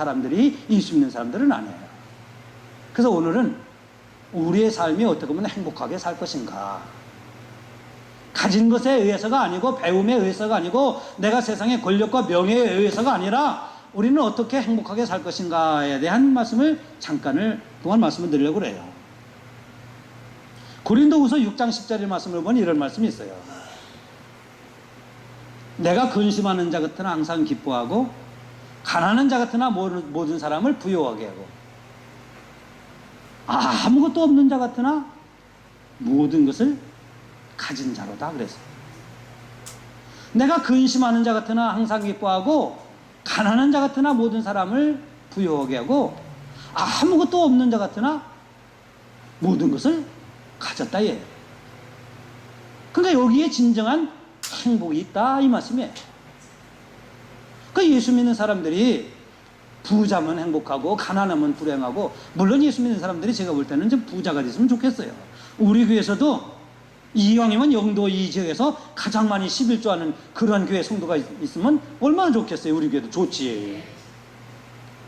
사람들이 예수 믿는 사람들은 아니에요. 그래서 오늘은 우리의 삶이 어떻게 보면 행복하게 살 것인가, 가진 것에 의해서가 아니고 배움에 의해서가 아니고 내가 세상의 권력과 명예에 의해서가 아니라 우리는 어떻게 행복하게 살 것인가에 대한 말씀을 잠깐을 동안 말씀을 드리려고 그래요. 고린도후서 6장 10절의 말씀을 보니 이런 말씀이 있어요. 내가 근심하는 자 같으나 항상 기뻐하고 가난한 자 같으나 모든 사람을 부유하게 하고 아무것도 없는 자 같으나 모든 것을 가진 자로다 그랬어요. 내가 근심하는 자 같으나 항상 기뻐하고 가난한 자 같으나 모든 사람을 부유하게 하고 아무것도 없는 자 같으나 모든 것을 가졌다 얘. 그러니까 여기에 진정한 행복이 있다 이 말씀이에요. 그러니까 예수 믿는 사람들이 부자면 행복하고 가난하면 불행하고, 물론 예수 믿는 사람들이 제가 볼 때는 좀 부자가 됐으면 좋겠어요. 우리 교회에서도 이왕이면 영도 이 지역에서 가장 많이 11조 하는 그런 교회 성도가 있으면 얼마나 좋겠어요. 우리 교회도 좋지.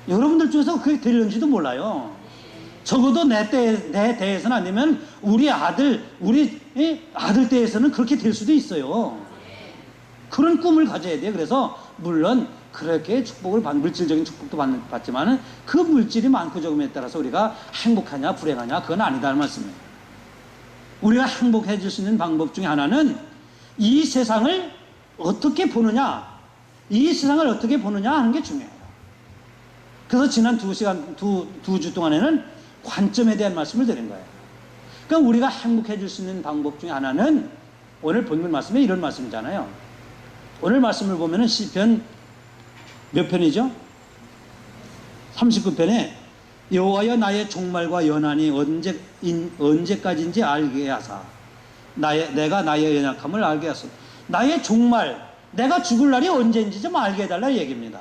여러분들 중에서 그게 되는지도 몰라요. 적어도 내 대에서는 안 되면 우리 아들 대에서는 그렇게 될 수도 있어요. 그런 꿈을 가져야 돼요. 그래서 물론 그렇게 축복을 물질적인 축복도 받지만은 그 물질이 많고 적음에 따라서 우리가 행복하냐 불행하냐 그건 아니다는 말씀이에요. 우리가 행복해질 수 있는 방법 중에 하나는 이 세상을 어떻게 보느냐, 이 세상을 어떻게 보느냐 하는 게 중요해요. 그래서 지난 두 주 동안에는 관점에 대한 말씀을 드린 거예요. 그러니까 우리가 행복해질 수 있는 방법 중에 하나는 오늘 본문 말씀에 이런 말씀이잖아요. 오늘 말씀을 보면은 시편 몇 편이죠? 39편에 여호와여 나의 종말과 연한이 언제까지인지 알게 하사 내가 나의 연약함을 알게 하소. 나의 종말, 내가 죽을 날이 언제인지 좀 알게 해달라 얘기입니다.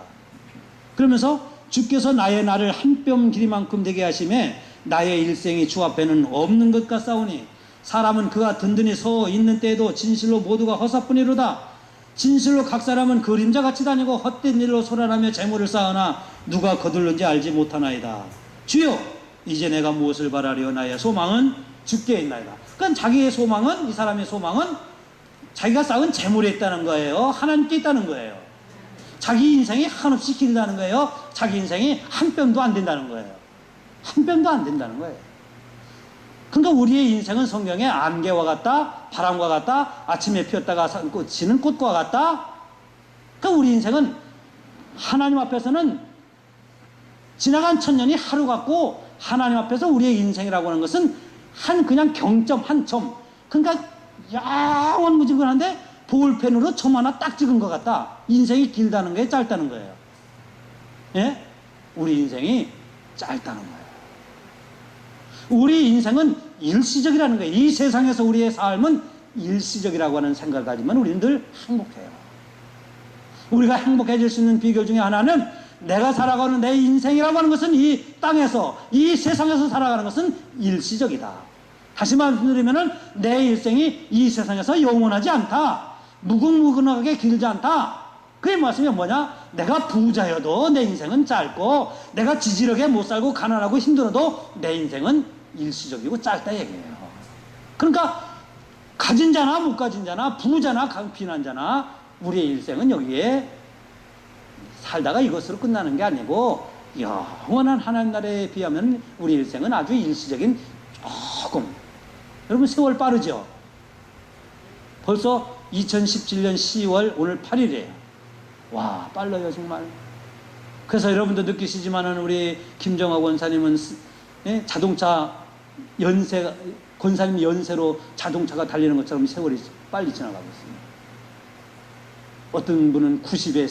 그러면서 주께서 나의 날을 한 뼘 길이만큼 되게 하심에 나의 일생이 주 앞에는 없는 것 같사오니 사람은 그가 든든히 서 있는 때에도 진실로 모두가 허사뿐이로다. 진실로 각 사람은 그림자같이 다니고 헛된 일로 소란하며 재물을 쌓으나 누가 거둘는지 알지 못하나이다. 주여 이제 내가 무엇을 바라리요. 나의 소망은 주께 있나이다. 그러니까 자기의 소망은, 이 사람의 소망은 자기가 쌓은 재물에 있다는 거예요. 하나님께 있다는 거예요. 자기 인생이 한없이 길다는 거예요. 자기 인생이 한 뼘도 안 된다는 거예요. 한 뼘도 안 된다는 거예요. 그러니까 우리의 인생은 성경에 안개와 같다, 바람과 같다, 아침에 피었다가 지는 꽃과 같다. 그러니까 우리 인생은 하나님 앞에서는 지나간 천년이 하루 같고, 하나님 앞에서 우리의 인생이라고 하는 것은 그냥 경점 한 점. 그러니까 야원무진근한데 볼펜으로 점 하나 딱 찍은 것 같다. 인생이 길다는 거예요, 짧다는 거예요. 예? 우리 인생이 짧다는 거예요. 우리 인생은 일시적이라는 거예요. 이 세상에서 우리의 삶은 일시적이라고 하는 생각을 가지면 우리는 늘 행복해요. 우리가 행복해질 수 있는 비결 중에 하나는 내가 살아가는 내 인생이라고 하는 것은 이 땅에서, 이 세상에서 살아가는 것은 일시적이다. 다시 말씀드리면 내 일생이 이 세상에서 영원하지 않다. 무궁무근하게 길지 않다. 그의 말씀이 뭐냐? 내가 부자여도 내 인생은 짧고, 내가 지지력에 못 살고 가난하고 힘들어도 내 인생은 일시적이고 짧다 얘기예요. 그러니까 가진 자나 못 가진 자나 부자나 비난자나 우리의 일생은 여기에 살다가 이것으로 끝나는 게 아니고 영원한 하나님 나라에 비하면 우리 일생은 아주 일시적인, 조금, 여러분 세월 빠르죠? 벌써 2017년 10월 오늘 8일이에요. 와, 빨라요 정말. 그래서 여러분도 느끼시지만은 우리 김정학 원사님은 자동차 권사님 연세로 자동차가 달리는 것처럼 세월이 빨리 지나가고 있습니다. 어떤 분은 90의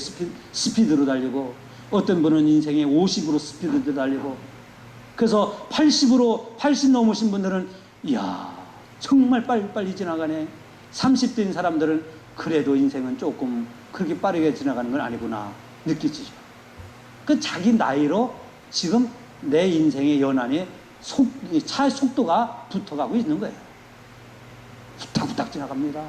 스피드로 달리고, 어떤 분은 인생의 50으로 스피드로 달리고, 그래서 80 넘으신 분들은 이야 정말 빨리 지나가네. 30대인 사람들은 그래도 인생은 조금 그렇게 빠르게 지나가는 건 아니구나 느끼시죠. 그 자기 나이로 지금 내 인생의 연한에 차의 속도가 붙어가고 있는 거예요. 후딱후딱 지나갑니다.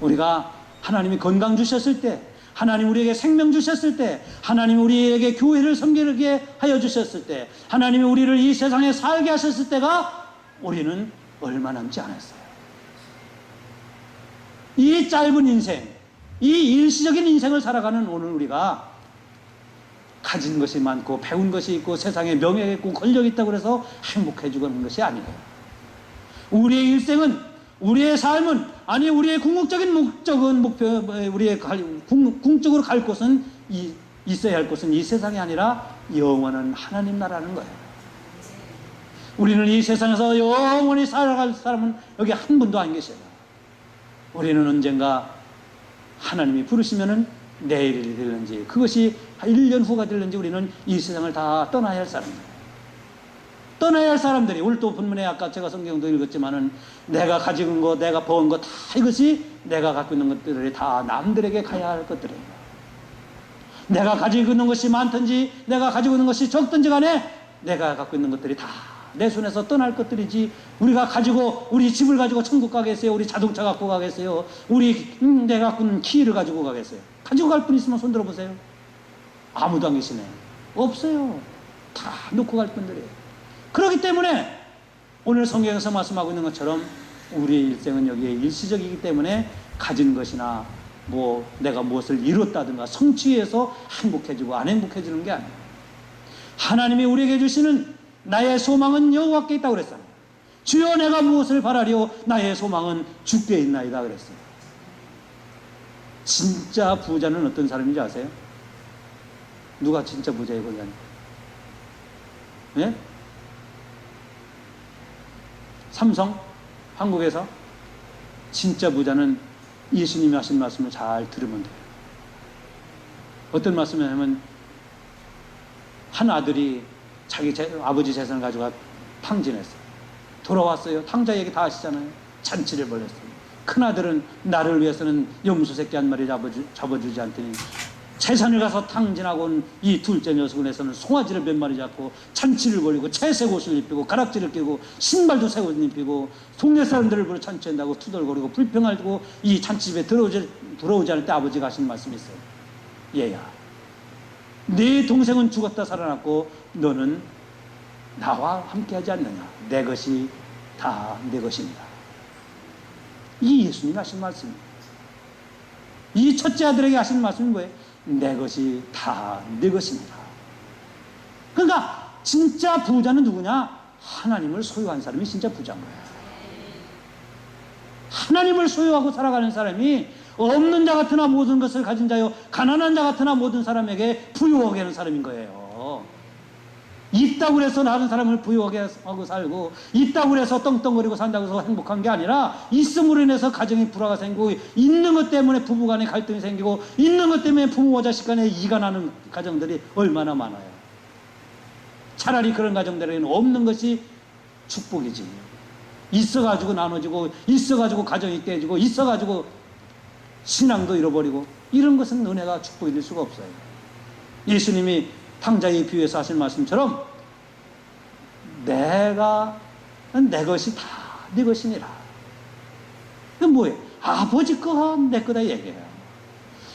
우리가 하나님이 건강 주셨을 때, 하나님 우리에게 생명 주셨을 때, 하나님 우리에게 교회를 섬기게 하여 주셨을 때, 하나님이 우리를 이 세상에 살게 하셨을 때가 우리는 얼마 남지 않았어요. 이 짧은 인생, 이 일시적인 인생을 살아가는 오늘 우리가 가진 것이 많고 배운 것이 있고 세상에 명예가 있고 권력이 있다고 해서 행복해지고 하는 것이 아니에요. 우리의 일생은, 우리의 삶은, 아니 우리의 궁극적인 목적은, 우리의 궁극적으로 갈 곳은, 있어야 할 곳은 이 세상이 아니라 영원한 하나님 나라는 거예요. 우리는 이 세상에서 영원히 살아갈 사람은 여기 한 분도 안 계셔요. 우리는 언젠가 하나님이 부르시면은 내일이 될는지, 그것이 1년 후가 될는지 우리는 이 세상을 다 떠나야 할 사람들. 떠나야 할 사람들이, 오늘 또 본문에 아까 제가 성경도 읽었지만은 내가 가지고 있는 것, 내가 버은 것 다 이것이 내가 갖고 있는 것들이 다 남들에게 가야 할 것들이에요. 내가 가지고 있는 것이 많든지 내가 가지고 있는 것이 적든지 간에 내가 갖고 있는 것들이 다 내 손에서 떠날 것들이지, 우리가 가지고 우리 집을 가지고 천국 가겠어요? 우리 자동차 갖고 가겠어요? 우리 내가 갖고 있는 키를 가지고 가겠어요? 가지고 갈 분 있으면 손 들어보세요. 아무도 안 계시네. 없어요. 다 놓고 갈 분들이에요. 그렇기 때문에 오늘 성경에서 말씀하고 있는 것처럼 우리의 일생은 여기에 일시적이기 때문에 가진 것이나 뭐 내가 무엇을 이뤘다든가 성취해서 행복해지고 안 행복해지는 게 아니에요. 하나님이 우리에게 주시는 나의 소망은 여호와께 있다고 그랬어요. 주여 내가 무엇을 바라리오? 나의 소망은 주께 있나이다 그랬어요. 진짜 부자는 어떤 사람인지 아세요? 누가 진짜 부자예요, 거기는? 예? 삼성? 한국에서? 진짜 부자는 예수님이 하신 말씀을 잘 들으면 돼요. 어떤 말씀이냐면, 한 아들이 자기 아버지 재산을 가지고 탕진했어요. 돌아왔어요. 탕자 얘기 다 아시잖아요. 잔치를 벌였어요. 큰아들은 나를 위해서는 염소 새끼 한 마리 잡아주지 않더니 재산을 가서 탕진하고 온 이 둘째 녀석을 해서는 송아지를 몇 마리 잡고 잔치를 벌이고 채색 옷을 입히고 가락지를 끼고 신발도 새 옷 입히고 동네 사람들을 부르 잔치한다고 투덜거리고 불평하고 이 잔치집에 들어오지 않을 때 아버지가 하신 말씀이 있어요. 얘야, 네 동생은 죽었다 살아났고 너는 나와 함께하지 않느냐. 내 것이 다 내 것입니다. 이 예수님이 하신 말씀입니다. 이 첫째 아들에게 하신 말씀은 뭐예요? 내 것이 다 내 것입니다. 그러니까 진짜 부자는 누구냐? 하나님을 소유한 사람이 진짜 부자인 거예요. 하나님을 소유하고 살아가는 사람이 없는 자 같으나 모든 것을 가진 자요 가난한 자 같으나 모든 사람에게 부유하게 하는 사람인 거예요. 있다고 해서 다른 사람을 부유하게 하고 살고, 있다고 해서 떵떵거리고 산다고 해서 행복한 게 아니라, 있음으로 인해서 가정에 불화가 생기고, 있는 것 때문에 부부 간에 갈등이 생기고, 있는 것 때문에 부모와 자식 간에 이가 나는 가정들이 얼마나 많아요. 차라리 그런 가정들에게는 없는 것이 축복이지. 있어가지고 나눠지고, 있어가지고 가정이 깨지고, 있어가지고 신앙도 잃어버리고, 이런 것은 은혜가 축복이 될 수가 없어요. 예수님이 탕자의 비유에서 하신 말씀처럼 내가 내 것이 다 네 것이니라. 그건 뭐예요? 아버지 거 내 거다 얘기해요.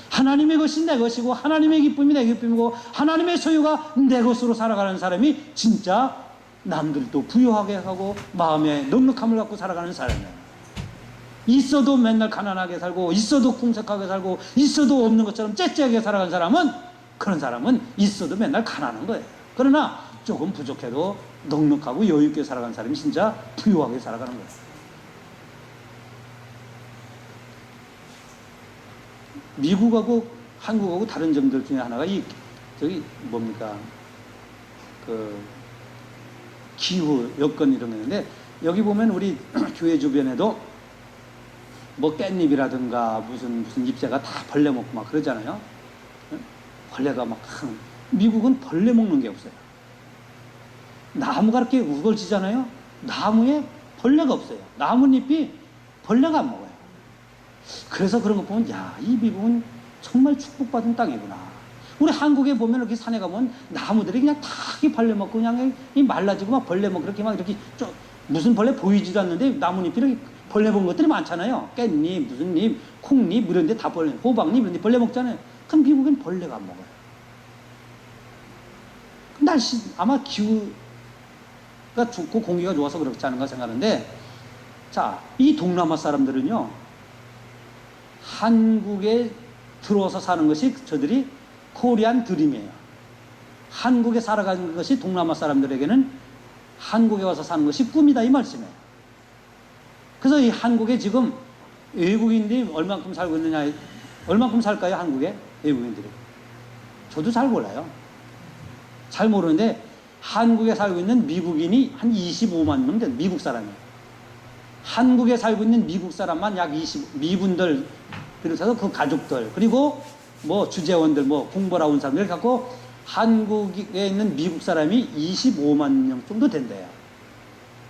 하나님의 것이 내 것이고 하나님의 기쁨이 내 기쁨이고 하나님의 소유가 내 것으로 살아가는 사람이 진짜 남들도 부유하게 하고 마음에 넉넉함을 갖고 살아가는 사람이에요. 있어도 맨날 가난하게 살고, 있어도 궁색하게 살고, 있어도 없는 것처럼 째째하게 살아가는 사람은, 그런 사람은 있어도 맨날 가난한 거예요. 그러나 조금 부족해도 넉넉하고 여유있게 살아가는 사람이 진짜 부유하게 살아가는 거예요. 미국하고 한국하고 다른 점들 중에 하나가 기후, 여건 이런 거 있는데, 여기 보면 우리 교회 주변에도 뭐 깻잎이라든가 무슨 잎새가 다 벌레 먹고 막 그러잖아요. 벌레가 막, 미국은 벌레 먹는 게 없어요. 나무가 이렇게 우거지잖아요. 나무에 벌레가 없어요. 나뭇잎이 벌레가 안 먹어요. 그래서 그런 거 보면, 야, 이 미국은 정말 축복받은 땅이구나. 우리 한국에 보면 이렇게 산에 가면 나무들이 그냥 다 벌레 먹고 그냥 말라지고 막 벌레 먹고 그렇게 막 이렇게 무슨 벌레 보이지도 않는데 나뭇잎이 이렇게 벌레 먹은 것들이 많잖아요. 깻잎, 무슨 잎, 콩잎 이런 데 다 벌레, 호박잎 이런 데 벌레 먹잖아요. 그 미국엔 벌레가 안 먹어요. 날씨 아마 기후가 좋고 공기가 좋아서 그렇지 않은가 생각하는데, 자, 이 동남아 사람들은요, 한국에 들어와서 사는 것이 저들이 코리안 드림이에요. 한국에 살아가는 것이 동남아 사람들에게는 한국에 와서 사는 것이 꿈이다, 이 말씀이에요. 그래서 이 한국에 지금 외국인들이 얼만큼 살고 있느냐, 얼만큼 살까요, 한국에? 외국인들이. 저도 잘 몰라요. 잘 모르는데, 한국에 살고 있는 미국인이 한 25만 명 돼요, 미국 사람이. 한국에 살고 있는 미국 사람만 약 미분들, 비롯해서 그 가족들, 그리고 뭐 주재원들, 뭐 공부하러 온 사람들 갖고 한국에 있는 미국 사람이 25만 명 정도 된대요.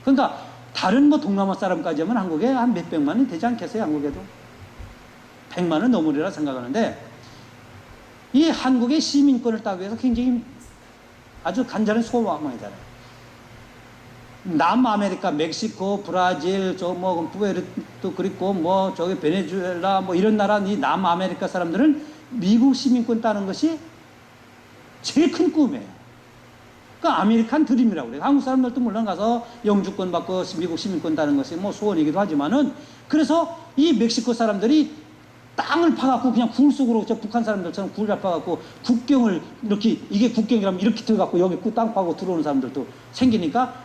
그러니까 다른 뭐 동남아 사람까지 하면 한국에 한 몇백만이 되지 않겠어요, 한국에도? 100만은 넘으리라 생각하는데, 이 한국의 시민권을 따기 위해서 굉장히 아주 간절한 소망이잖아요. 남아메리카, 멕시코, 브라질, 뭐 부에르토 그리고 뭐 저기 베네수엘라 뭐 이런 나라, 이 남아메리카 사람들은 미국 시민권 따는 것이 제일 큰 꿈이에요. 그러니까 아메리칸 드림이라고 그래요. 한국 사람들도 물론 가서 영주권 받고 미국 시민권 따는 것이 뭐 소원이기도 하지만은, 그래서 이 멕시코 사람들이 땅을 파갖고 그냥 굴 속으로, 저 북한 사람들처럼 굴을 파갖고 국경을 이렇게, 이게 국경이라면 이렇게 들어갖고 여기 땅 파고 들어오는 사람들도 생기니까,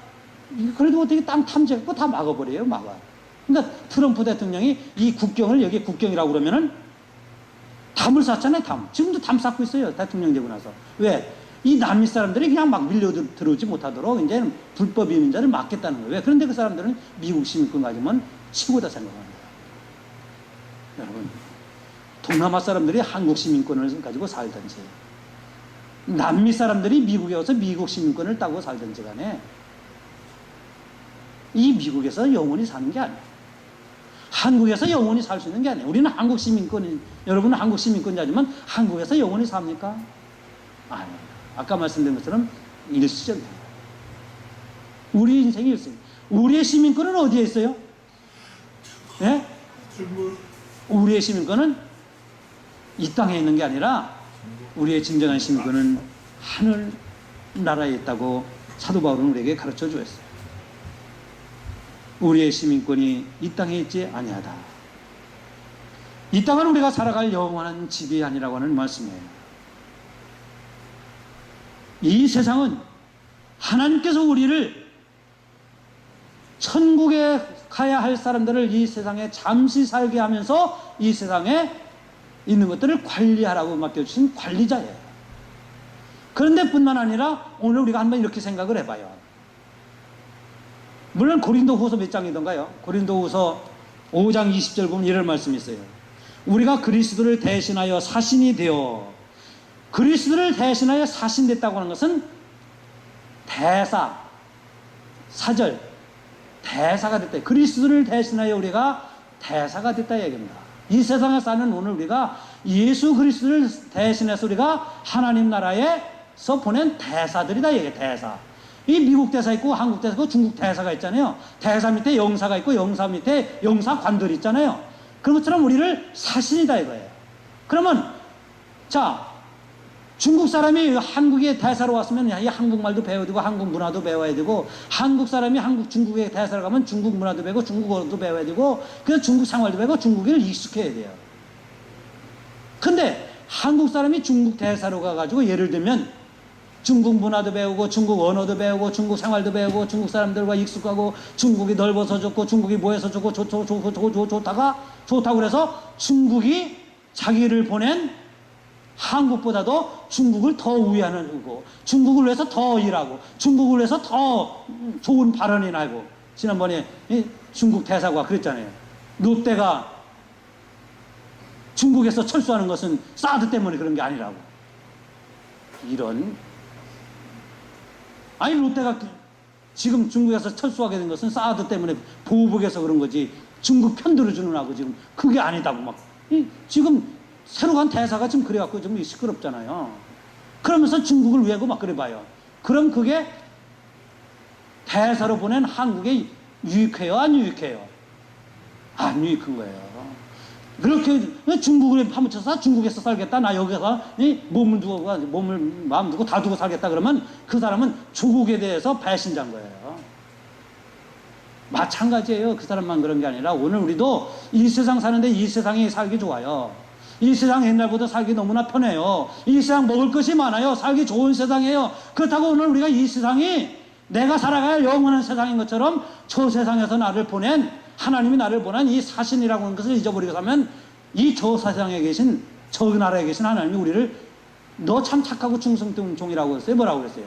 그래도 어떻게 땅 탐지해갖고 다 막아버려요, 막아. 그러니까 트럼프 대통령이 이 국경을, 여기 국경이라고 그러면은 담을 쌌잖아요, 담. 지금도 담 쌓고 있어요, 대통령 되고 나서. 왜? 이 남미 사람들이 그냥 막 밀려 들어오지 못하도록 이제는 불법 이민자를 막겠다는 거예요. 왜? 그런데 그 사람들은 미국 시민권 가지면 최고다 생각합니다. 여러분, 동남아 사람들이 한국 시민권을 가지고 살든지, 남미 사람들이 미국에 와서 미국 시민권을 따고 살든지 간에, 이 미국에서 영원히 사는 게 아니에요. 한국에서 영원히 살 수 있는 게 아니에요. 우리는 한국 시민권, 여러분은 한국 시민권자지만 한국에서 영원히 삽니까? 아니에요. 아까 말씀드린 것처럼 일시적이에요. 우리 인생이 일시적이에요. 우리의 시민권은 어디에 있어요? 예? 우리의 시민권은 이 땅에 있는 게 아니라 우리의 진정한 시민권은 하늘 나라에 있다고 사도 바울은 우리에게 가르쳐 주었어요. 우리의 시민권이 이 땅에 있지 아니하다. 이 땅은 우리가 살아갈 영원한 집이 아니라고 하는 말씀이에요. 이 세상은 하나님께서 우리를, 천국에 가야 할 사람들을 이 세상에 잠시 살게 하면서 이 세상에 있는 것들을 관리하라고 맡겨주신 관리자예요. 그런데 뿐만 아니라 오늘 우리가 한번 이렇게 생각을 해봐요. 물론 고린도후서 몇 장이던가요? 고린도후서 5장 20절 보면 이런 말씀이 있어요. 우리가 그리스도를 대신하여 사신이 되어, 그리스도를 대신하여 사신됐다고 하는 것은 대사, 사절, 대사가 됐다. 그리스도를 대신하여 우리가 대사가 됐다 얘기입니다. 이 세상에 사는 오늘 우리가 예수 그리스도를 대신해서 우리가 하나님 나라에서 보낸 대사들이다 얘기해요. 대사. 이 미국 대사 있고 한국 대사 있고 중국 대사가 있잖아요. 대사 밑에 영사가 있고 영사 밑에 영사관들이 있잖아요. 그런 것처럼 우리를 사신이다 이거예요. 그러면 자, 중국 사람이 한국에 대사로 왔으면 이 한국말도 배워야 되고 한국 문화도 배워야 되고, 한국 사람이 중국에 대사로 가면 중국 문화도 배우고 중국어도 배워야 되고, 그래서 중국 생활도 배우고 중국어를 익숙해야 돼요. 근데 한국 사람이 중국 대사로 가가지고 예를 들면 중국 문화도 배우고 중국 언어도 배우고 중국 생활도 배우고 중국 사람들과 익숙하고 중국이 넓어서 좋고 중국이 뭐해서 좋고 좋다고 그래서 중국이 자기를 보낸 한국보다도 중국을 더 우애하고 중국을 위해서 더 일하고 중국을 위해서 더 좋은 발언이나 하고, 지난번에 중국 대사가 그랬잖아요. 롯데가 중국에서 철수하는 것은 사드 때문에 그런 게 아니라고. 이런, 아니 롯데가 지금 중국에서 철수하게 된 것은 사드 때문에 보복해서 그런 거지 중국 편들어 주느라고 지금 그게 아니다고 막 지금 새로 간 대사가 지금 그래갖고 좀 시끄럽잖아요. 그러면서 중국을 위하고 막 그래봐요. 그럼 그게 대사로 보낸 한국에 유익해요? 안 유익해요? 안 유익한 거예요. 그렇게 중국에 파묻혀서 중국에서 살겠다. 나 여기서 몸을 두고 몸을 마음 두고 다 두고 살겠다. 그러면 그 사람은 조국에 대해서 배신자인 거예요. 마찬가지예요. 그 사람만 그런 게 아니라 오늘 우리도 이 세상 사는데 이 세상이 살기 좋아요. 이 세상 옛날보다 살기 너무나 편해요. 이 세상 먹을 것이 많아요. 살기 좋은 세상이에요. 그렇다고 오늘 우리가 이 세상이 내가 살아갈 영원한 세상인 것처럼 저 세상에서 나를 보낸 하나님이 나를 보낸 이 사신이라고 하는 것을 잊어버리고 사면 이 저 세상에 계신 저 나라에 계신 하나님이 우리를 너 참 착하고 충성된 종이라고 했어요. 뭐라고 그랬어요?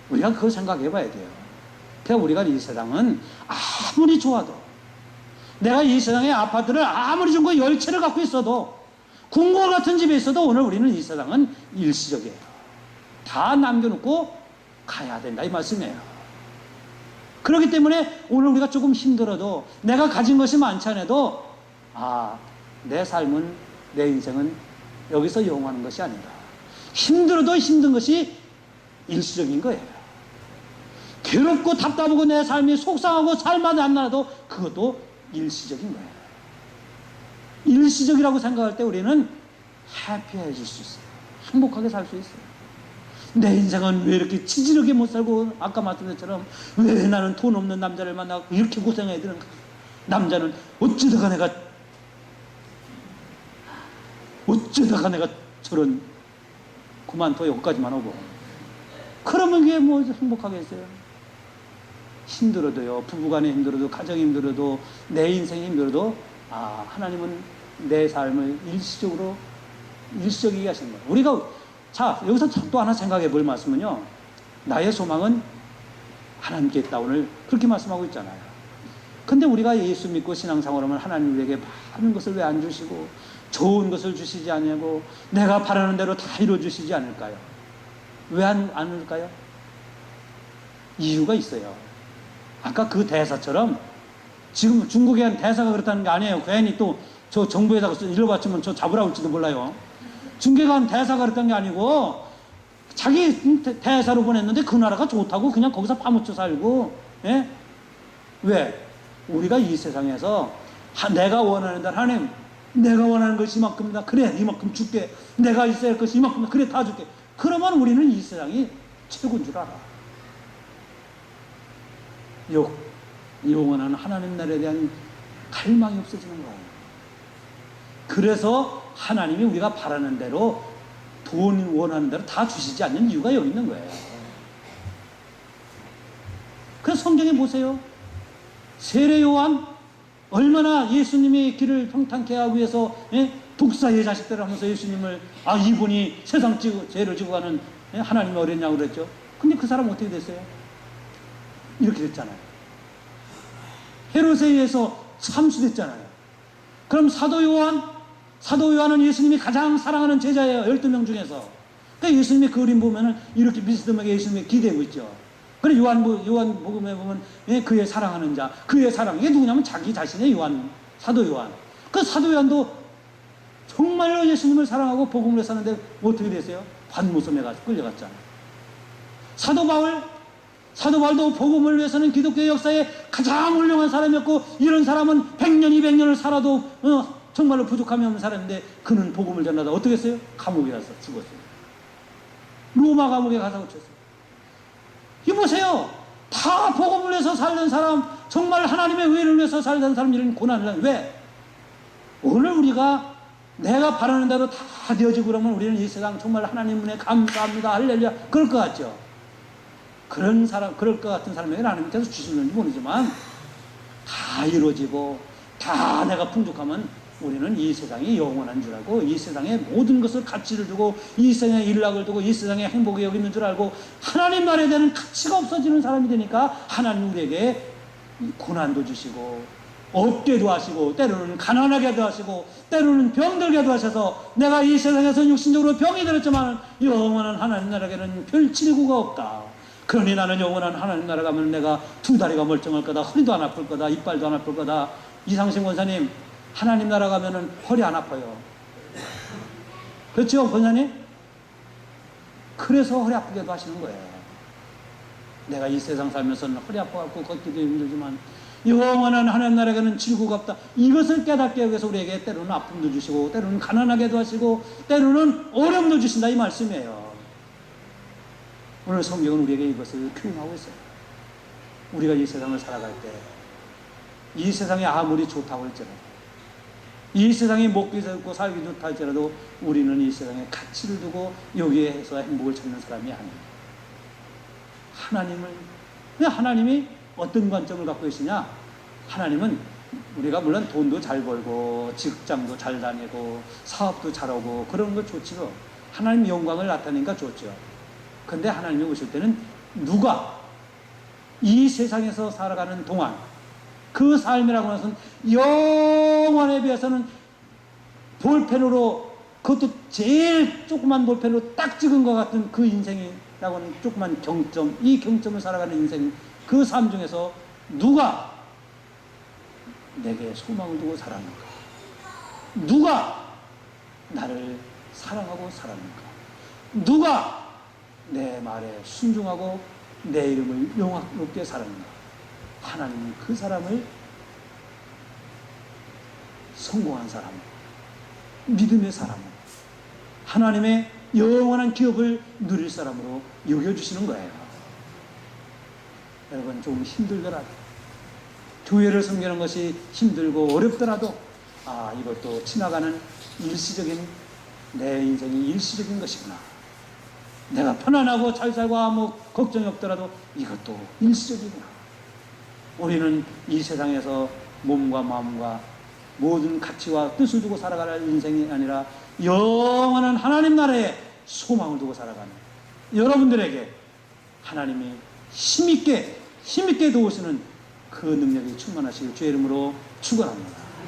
우리가 그거 생각해 봐야 돼요. 그러니까 우리가 이 세상은 아무리 좋아도 내가 이 세상의 아파트를 아무리 좋은 거 10채를 갖고 있어도 궁궐 같은 집에 있어도 오늘 우리는 이 세상은 일시적이에요. 다 남겨놓고 가야 된다 이 말씀이에요. 그렇기 때문에 오늘 우리가 조금 힘들어도 내가 가진 것이 많지 않아도 내 삶은 내 인생은 여기서 영원한 것이 아니다. 힘들어도 힘든 것이 일시적인 거예요. 괴롭고 답답하고 내 삶이 속상하고 살맛이 안 나도 그것도 일시적인 거예요. 일시적이라고 생각할 때 우리는 해피해질 수 있어요. 행복하게 살 수 있어요. 내 인생은 왜 이렇게 치질하게 못 살고 아까 말씀드렸처럼 왜 나는 돈 없는 남자를 만나고 이렇게 고생해야 되는가. 남자는 어쩌다가 내가 저런 그만둬 여기까지만 오고 그러면 그게 뭐 행복하겠어요. 힘들어도요. 부부간에 힘들어도 가정이 힘들어도 내 인생이 힘들어도 하나님은 내 삶을 일시적이게 하시는 거예요. 우리가 자 여기서 또 하나 생각해 볼 말씀은요. 나의 소망은 하나님께 있다. 오늘 그렇게 말씀하고 있잖아요. 근데 우리가 예수 믿고 신앙생활하면 하나님 우리에게 많은 것을 왜 안 주시고 좋은 것을 주시지 않냐고 내가 바라는 대로 다 이루어주시지 않을까요? 왜 않을까요? 이유가 있어요. 아까 그 대사처럼 지금 중국에 한 대사가 그렇다는 게 아니에요. 괜히 또 저 정부에다가 일러 바치면 저 잡으라 할지도 몰라요. 중계가 한 대사가 그랬던 게 아니고 자기 대사로 보냈는데 그 나라가 좋다고 그냥 거기서 파묻혀 살고 왜? 우리가 이 세상에서 내가 원하는 대로 하나님 내가 원하는 것이 이만큼이다. 그래 이만큼 줄게. 내가 있어야 할 것이 이만큼이다. 그래 다 줄게. 그러면 우리는 이 세상이 최고인 줄 알아. 영원한 하나님 나라에 대한 갈망이 없어지는 거예요. 그래서 하나님이 우리가 바라는 대로 돈 원하는 대로 다 주시지 않는 이유가 여기 있는 거예요. 그래서 성경에 보세요. 세례 요한 얼마나 예수님의 길을 평탄케 하기 위해서 독사의 자식들 하면서 예수님을 이분이 세상 죄를 지고 가는 하나님의 어렸냐고 그랬죠. 근데 그 사람 어떻게 됐어요? 이렇게 됐잖아요. 헤롯에 의해서 참수됐잖아요. 그럼 사도 요한은 예수님이 가장 사랑하는 제자예요. 12명 중에서. 그러니까 예수님의 그림 보면은 이렇게 비스듬하게 예수님이 기대고 있죠. 그래 요한복음에 보면 그의 사랑하는 자, 그의 사랑. 이게 누구냐면 자기 자신의 사도 요한. 그 사도 요한도 정말로 예수님을 사랑하고 복음을 했었는데 어떻게 됐어요? 관무섬에 가서 끌려갔잖아요. 사도 바울도 복음을 위해서는 기독교 역사에 가장 훌륭한 사람이었고 이런 사람은 100년, 200년을 살아도 정말로 부족함이 없는 사람인데 그는 복음을 전하다 어떻게 했어요? 감옥에 가서 죽었어요. 로마 감옥에 가서 죽었어요. 이보세요. 다 복음을 위해서 살던 사람, 정말 하나님의 의를 위해서 살던 사람 이런 고난을 왜? 오늘 우리가 내가 바라는 대로 다 되어지고 그러면 우리는 이 세상 정말 하나님 은혜 감사합니다. 할렐루야. 그럴 것 같죠? 그럴 것 같은 사람에게 하나님께서 주시는지 모르지만 다 이루어지고 다 내가 풍족하면 우리는 이 세상이 영원한 줄 알고 이 세상에 모든 것을 가치를 두고 이 세상에 일락을 두고 이 세상에 행복이 여기 있는 줄 알고 하나님 말에 대한 가치가 없어지는 사람이 되니까 하나님 우리에게 고난도 주시고 없게도 하시고 때로는 가난하게도 하시고 때로는 병들게도 하셔서 내가 이 세상에서 육신적으로 병이 들었지만 영원한 하나님 나라에는 별 칠구가 없다. 그러니 나는 영원한 하나님 나라 가면 내가 두 다리가 멀쩡할 거다. 허리도 안 아플 거다. 이빨도 안 아플 거다. 이상신 권사님 하나님 나라 가면은 허리 안 아파요. 그렇죠, 권사님? 그래서 허리 아프게도 하시는 거예요. 내가 이 세상 살면서는 허리 아파갖고 걷기도 힘들지만 영원한 하나님 나라에는 즐거움이 없다. 이것을 깨닫게 하기 위해서 우리에게 때로는 아픔도 주시고 때로는 가난하게도 하시고 때로는 어려움도 주신다, 이 말씀이에요. 오늘 성경은 우리에게 이것을 표현하고 있어요. 우리가 이 세상을 살아갈 때 이 세상이 아무리 좋다고 할지라도, 이 세상이 먹기 좋고 살기 좋다 할지라도 우리는 이 세상에 가치를 두고 여기에서 행복을 찾는 사람이 아닙니다. 하나님이 어떤 관점을 갖고 계시냐? 하나님은 우리가 물론 돈도 잘 벌고 직장도 잘 다니고 사업도 잘하고 그런 거 좋지요. 하나님 영광을 나타내니까 좋죠. 근데 하나님이 오실 때는 누가 이 세상에서 살아가는 동안 그 삶이라고 하는 것은 영원에 비해서는 볼펜으로, 그것도 제일 조그만 볼펜으로 딱 찍은 것 같은 그 인생이라고 하는 조그만 경점, 이 경점을 살아가는 인생, 그 삶 중에서 누가 내게 소망을 두고 살았는가? 누가 나를 사랑하고 살았는가? 누가 내 말에 순종하고 내 이름을 영화롭게 살았는가? 하나님은 그 사람을 성공한 사람, 믿음의 사람, 하나님의 영원한 기업을 누릴 사람으로 여겨주시는 거예요. 여러분, 좀 힘들더라도, 교회를 섬기는 것이 힘들고 어렵더라도, 이것도 지나가는 일시적인, 내 인생이 일시적인 것이구나. 내가 편안하고 잘 살고 아무 걱정이 없더라도 이것도 일시적이구나. 우리는 이 세상에서 몸과 마음과 모든 가치와 뜻을 두고 살아가는 인생이 아니라 영원한 하나님 나라에 소망을 두고 살아가는 여러분들에게 하나님이 힘있게 도우시는 그 능력이 충만하시길 주의 이름으로 축원합니다.